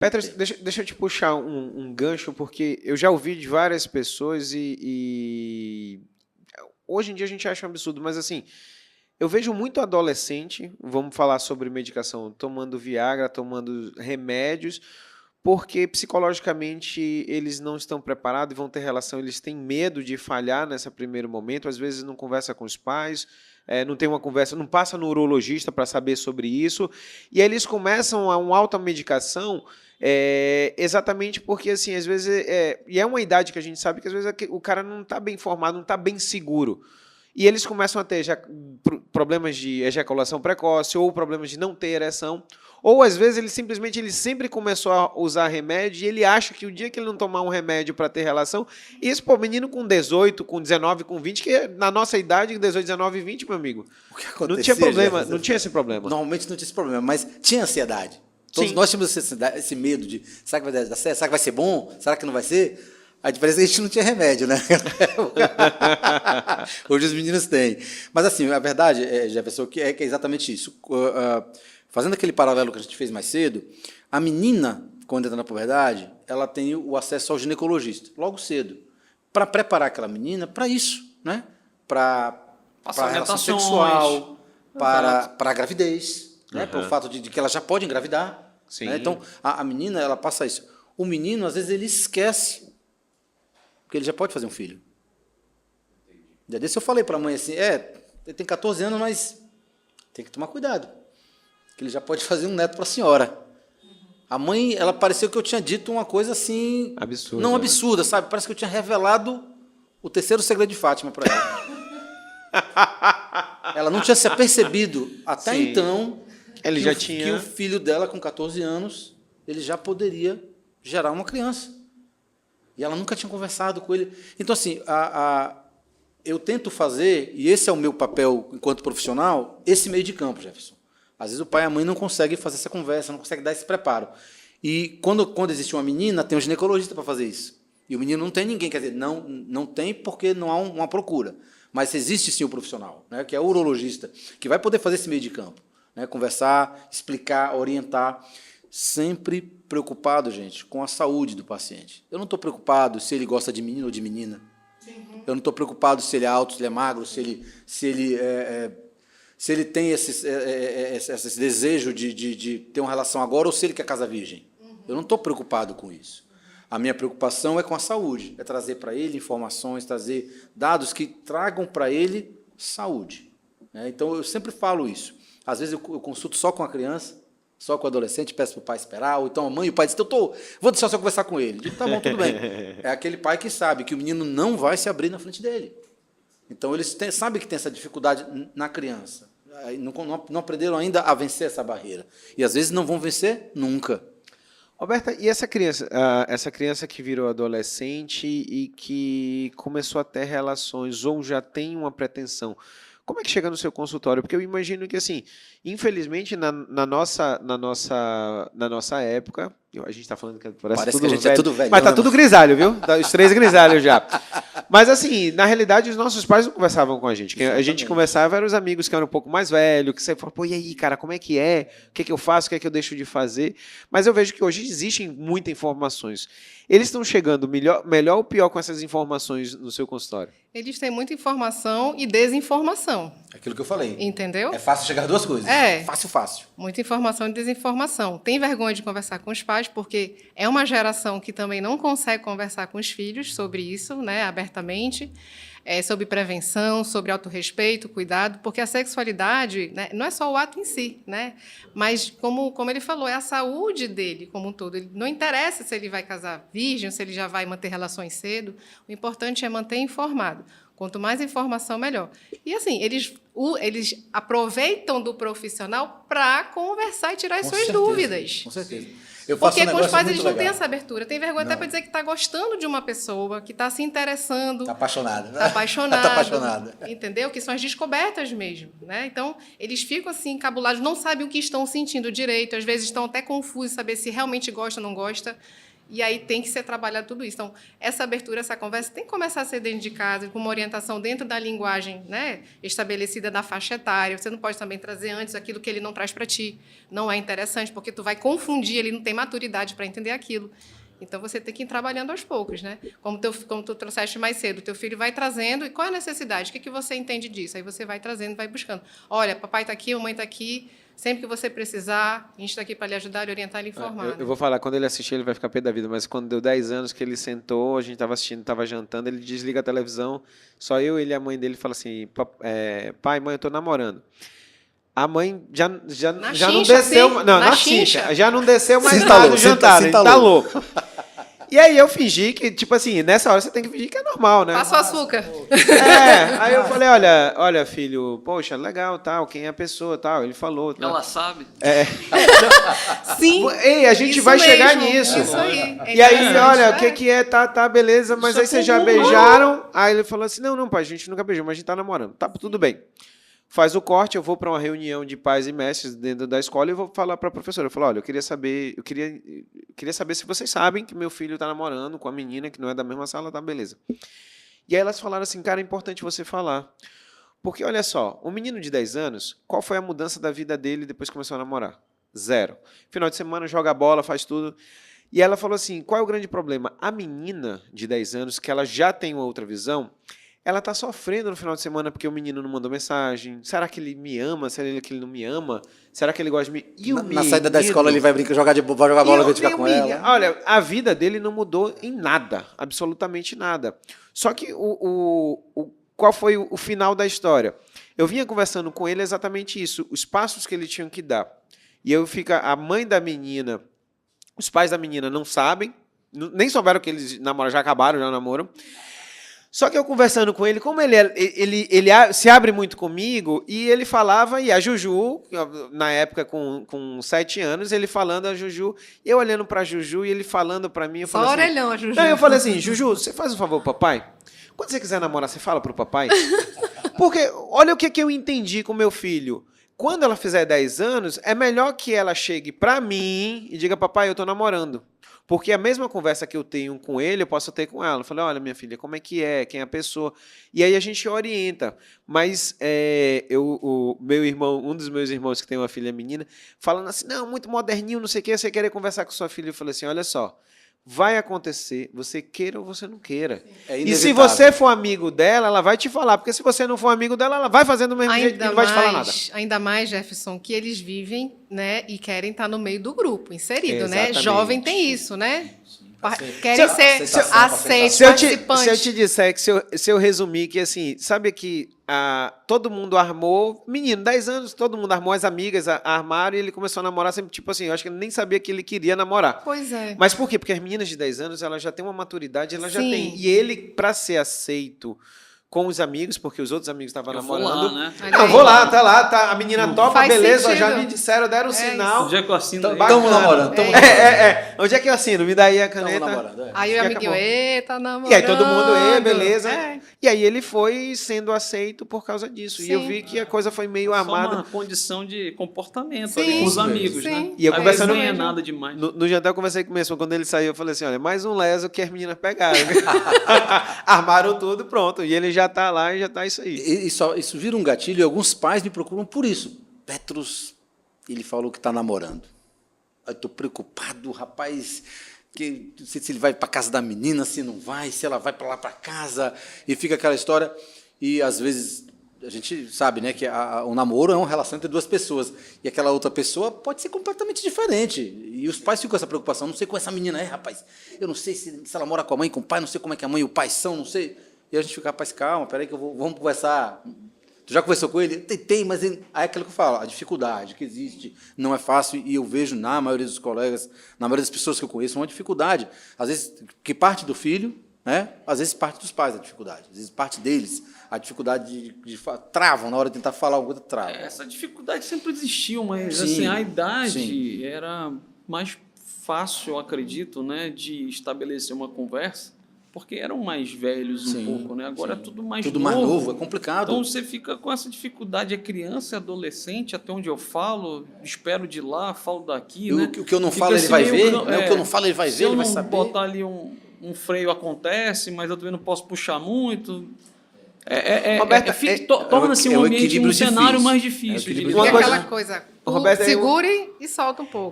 Petras, deixa eu te puxar um gancho, porque eu já ouvi de várias pessoas hoje em dia a gente acha um absurdo, mas assim, eu vejo muito adolescente, vamos falar sobre medicação, tomando Viagra, tomando remédios, porque psicologicamente eles não estão preparados e vão ter relação, eles têm medo de falhar nesse primeiro momento, às vezes não conversa com os pais, não tem uma conversa, não passa no urologista para saber sobre isso, e aí eles começam a uma automedicação exatamente porque, assim, às vezes, e é uma idade que a gente sabe que às vezes o cara não está bem formado, não está bem seguro. E eles começam a ter problemas de ejaculação precoce ou problemas de não ter ereção. Ou, às vezes, ele sempre começou a usar remédio e ele acha que o dia que ele não tomar um remédio para ter relação, isso, pô, menino com 18, com 19, com 20, que na nossa idade, 18, 19 e 20, meu amigo, O que acontecia, não tinha problema, Jefferson, não tinha esse problema. Normalmente não tinha esse problema, mas tinha ansiedade. Todos Sim. nós tínhamos esse medo de, será que vai dar certo? Será que vai ser bom? Será que não vai ser? A diferença é que a gente não tinha remédio, né? Hoje os meninos têm. Mas, assim, a verdade, Jefferson, que é exatamente isso. Fazendo aquele paralelo que a gente fez mais cedo, a menina, quando entra na puberdade, ela tem o acesso ao ginecologista, logo cedo, para preparar aquela menina para isso, né? Para a relação sexual, para a gravidez, né? Pelo fato de que ela já pode engravidar. Sim. Né? Então, a menina, ela passa isso. O menino, às vezes, ele esquece, porque ele já pode fazer um filho. Um dia desse eu falei para a mãe assim, ele tem 14 anos, mas tem que tomar cuidado, que ele já pode fazer um neto para a senhora. A mãe, ela pareceu que eu tinha dito uma coisa assim... Absurda. Não absurda, sabe? Parece que eu tinha revelado o terceiro segredo de Fátima para ela. Ela não tinha se apercebido até Sim. então Ele já tinha... que o filho dela, com 14 anos, ele já poderia gerar uma criança. E ela nunca tinha conversado com ele. Então, assim, eu tento fazer, e esse é o meu papel enquanto profissional, esse meio de campo, Jefferson. Às vezes o pai e a mãe não conseguem fazer essa conversa, não conseguem dar esse preparo. E quando existe uma menina, tem um ginecologista para fazer isso. E o menino não tem ninguém, quer dizer, não tem porque não há uma procura. Mas existe sim o profissional, né, que é o urologista, que vai poder fazer esse meio de campo, né, conversar, explicar, orientar, sempre preocupado, gente, com a saúde do paciente. Eu não estou preocupado se ele gosta de menino ou de menina. Eu não estou preocupado se ele é alto, se ele é magro, se ele tem esse desejo de ter uma relação agora ou se ele quer casar virgem. Eu não estou preocupado com isso. A minha preocupação é com a saúde, é trazer para ele informações, trazer dados que tragam para ele saúde. Né? Então, eu sempre falo isso. Às vezes, eu consulto só com a criança, só com o adolescente, peço para o pai esperar, ou então a mãe e o pai dizem, vou deixar só conversar com ele. Eu digo, tá bom, tudo bem. É aquele pai que sabe que o menino não vai se abrir na frente dele. Então, eles sabem que tem essa dificuldade na criança. Não aprenderam ainda a vencer essa barreira. E, às vezes, não vão vencer nunca. Roberta, e essa criança que virou adolescente e que começou a ter relações ou já tem uma pretensão, como é que chega no seu consultório? Porque eu imagino que, assim, infelizmente, na nossa época, a gente está falando que parece tudo que a gente velho, é tudo velho. mas tá tudo grisalho, viu? Os 3 grisalhos já. Mas, assim, na realidade, os nossos pais não conversavam com a gente. A gente conversava eram os amigos que eram um pouco mais velhos, que você falou, pô, e aí, cara, como é que é? O que é que eu faço? O que é que eu deixo de fazer? Mas eu vejo que hoje existem muitas informações. Eles estão chegando melhor ou pior com essas informações no seu consultório? Eles têm muita informação e desinformação. Aquilo que eu falei. Entendeu? É fácil chegar a duas coisas. É. Fácil. Muita informação e desinformação. Tem vergonha de conversar com os pais, porque é uma geração que também não consegue conversar com os filhos sobre isso, né, abertamente, sobre prevenção, sobre autorrespeito, cuidado, porque a sexualidade, né, não é só o ato em si, né, mas, como ele falou, é a saúde dele como um todo. Ele, não interessa se ele vai casar virgem, se ele já vai manter relações cedo, o importante é manter informado. Quanto mais informação, melhor. E, assim, eles aproveitam do profissional para conversar e tirar as suas dúvidas. Com certeza. Porque com os pais eles não têm essa abertura. Tem vergonha até para dizer que está gostando de uma pessoa, que está se interessando. Está apaixonada. Está apaixonado. Está apaixonada. Entendeu? Que são as descobertas mesmo. Né? Então, eles ficam assim, encabulados, não sabem o que estão sentindo direito, às vezes estão até confusos, saber se realmente gosta ou não gosta. E aí tem que ser trabalhado tudo isso. Então, essa abertura, essa conversa tem que começar a ser dentro de casa, com uma orientação dentro da linguagem, né, estabelecida da faixa etária. Você não pode também trazer antes aquilo que ele não traz para ti. Não é interessante, porque tu vai confundir, ele não tem maturidade para entender aquilo. Então, você tem que ir trabalhando aos poucos, né? Como tu trouxeste mais cedo, o teu filho vai trazendo, e qual é a necessidade? O que você entende disso? Aí você vai trazendo, vai buscando. Olha, papai está aqui, mamãe está aqui, sempre que você precisar, a gente está aqui para lhe ajudar, lhe orientar e lhe informar. Eu vou falar, quando ele assistir, ele vai ficar pé da vida, mas quando deu 10 anos que ele sentou, a gente estava assistindo, estava jantando, ele desliga a televisão, só eu, ele e a mãe dele fala assim, pai, mãe, eu estou namorando. A mãe já não desceu, sim, não, na na chincha. chincha, já não desceu mais Se nada entalou, do jantar, se ele entalou. entalou. E aí eu fingi que, tipo assim, nessa hora você tem que fingir que é normal, né? Passa o açúcar. Aí eu falei, olha, filho, poxa, legal, tal, quem é a pessoa, tal, ele falou. Tal. Ela sabe. Sim. Ei, a gente isso vai chegar mesmo, nisso. Isso aí. E aí, olha, o que é, tá, beleza, mas Isso aí é vocês já comum, beijaram? Aí ele falou assim, não, pai, a gente nunca beijou, mas a gente tá namorando. Tá, tudo bem. Faz o corte, eu vou para uma reunião de pais e mestres dentro da escola e vou falar para a professora. Eu falo, olha, eu queria saber se vocês sabem que meu filho está namorando com a menina que não é da mesma sala, tá, beleza. E aí elas falaram assim, cara, é importante você falar. Porque, olha só, um menino de 10 anos, qual foi a mudança da vida dele depois que começou a namorar? Zero. Final de semana, joga bola, faz tudo. E ela falou assim, qual é o grande problema? A menina de 10 anos, que ela já tem uma outra visão, ela está sofrendo no final de semana porque o menino não mandou mensagem. Será que ele me ama? Será que ele não me ama? Será que ele gosta de mim? E Na saída da escola ele vai jogar bola, vai ficar com ela. Olha, a vida dele não mudou em nada, absolutamente nada. Só que qual foi o final da história? Eu vinha conversando com ele exatamente isso, os passos que ele tinha que dar. E a mãe da menina, os pais da menina não sabem, nem souberam que eles namoram, já acabaram, já namoram. Só que eu conversando com ele, como ele se abre muito comigo, e ele falava, e a Juju, na época com 7 anos, ele falando a Juju, eu olhando para a Juju e ele falando para mim, eu Só falei orelhão, a Juju. Não, eu falei assim, Juju, você faz um favor pro papai? Quando você quiser namorar, você fala pro papai? Porque olha o que eu entendi com meu filho. Quando ela fizer 10 anos, é melhor que ela chegue para mim e diga, papai, eu tô namorando. Porque a mesma conversa que eu tenho com ele, eu posso ter com ela. Eu falei, olha, minha filha, como é que é? Quem é a pessoa? E aí a gente orienta. Mas meu irmão, um dos meus irmãos que tem uma filha menina, falando assim, não, muito moderninho, não sei o que, você querer conversar com sua filha. Eu falei assim, olha só, vai acontecer, você queira ou você não queira. E se você for amigo dela, ela vai te falar. Porque se você não for amigo dela, ela vai fazer do mesmo jeito e não vai te falar nada. Ainda mais, Jefferson, que eles vivem, né, e querem estar no meio do grupo, inserido, Exatamente. né? Jovem tem isso, né? Querem ser aceitos, Se eu participantes. te disser que se eu resumir que assim, sabe que todo mundo armou, menino, 10 anos, todo mundo armou, as amigas armaram e ele começou a namorar sempre, tipo assim, eu acho que ele nem sabia que ele queria namorar. Pois é. Mas por quê? Porque as meninas de 10 anos, elas já têm uma maturidade, elas já Sim. têm. E ele, para ser aceito com os amigos, porque os outros amigos estavam namorando. Lá, né? Não, vou lá, tá, a menina topa, Faz beleza, sentido. já me disseram, deram um sinal. Onde é que eu assino aí? Estamos namorando. Onde é que eu assino? Me dá aí a caneta. Estamos namorando. Aí o E amiguinho, acabou. eita, namorando. E aí todo mundo, beleza. É. E aí ele foi sendo aceito por causa disso. E eu Sim. vi que a coisa foi meio Só armada. uma condição de comportamento Sim, ali com os sim, amigos, sim. né? E eu Às conversando vezes nem é com- nada demais. No jantar eu conversei com o mesmo, quando ele saiu, eu falei assim, olha, mais um leso que as meninas pegaram. Armaram tudo, pronto. E ele já tá lá e já tá isso aí. Isso vira um gatilho e alguns pais me procuram por isso. Petrus, ele falou que está namorando. Eu estou preocupado, rapaz, que não sei se ele vai para casa da menina, se não vai, se ela vai para lá para casa, e fica aquela história. E às vezes a gente sabe, né, que o namoro é uma relação entre duas pessoas e aquela outra pessoa pode ser completamente diferente. E os pais ficam com essa preocupação. Não sei como essa menina é, rapaz. Eu não sei se ela mora com a mãe, com o pai, não sei como é que a mãe e o pai são, não sei. E a gente fica, rapaz, calma, peraí que vamos conversar. Tu já conversou com ele? Tentei, mas aí é aquilo que eu falo, a dificuldade que existe não é fácil, e eu vejo na maioria dos colegas, na maioria das pessoas que eu conheço, uma dificuldade. Às vezes, que parte do filho, né? Às vezes parte dos pais a dificuldade, às vezes parte deles, a dificuldade travam na hora de tentar falar alguma coisa, travam. Essa dificuldade sempre existiu, mas Sim, assim, a idade sim. era mais fácil, eu acredito, né, de estabelecer uma conversa, porque eram mais velhos um Sim, pouco, né? Agora sim. é tudo mais Tudo novo. mais novo, é complicado. Então você fica com essa dificuldade, é criança e adolescente, até onde eu falo, espero de lá, falo daqui, E né? o que eu não Fica falo, ele assim vai meio ver, gra- né? O que eu não falo, ele vai se ver, eu ele vai não saber. botar ali um freio acontece, mas eu também não posso puxar muito. Roberta, Torna-se é um o ambiente, equilíbrio um cenário difícil. mais É o difícil de equilíbrio E lidar. Uma coisa- aquela coisa, Roberta, segure e solta um pouco.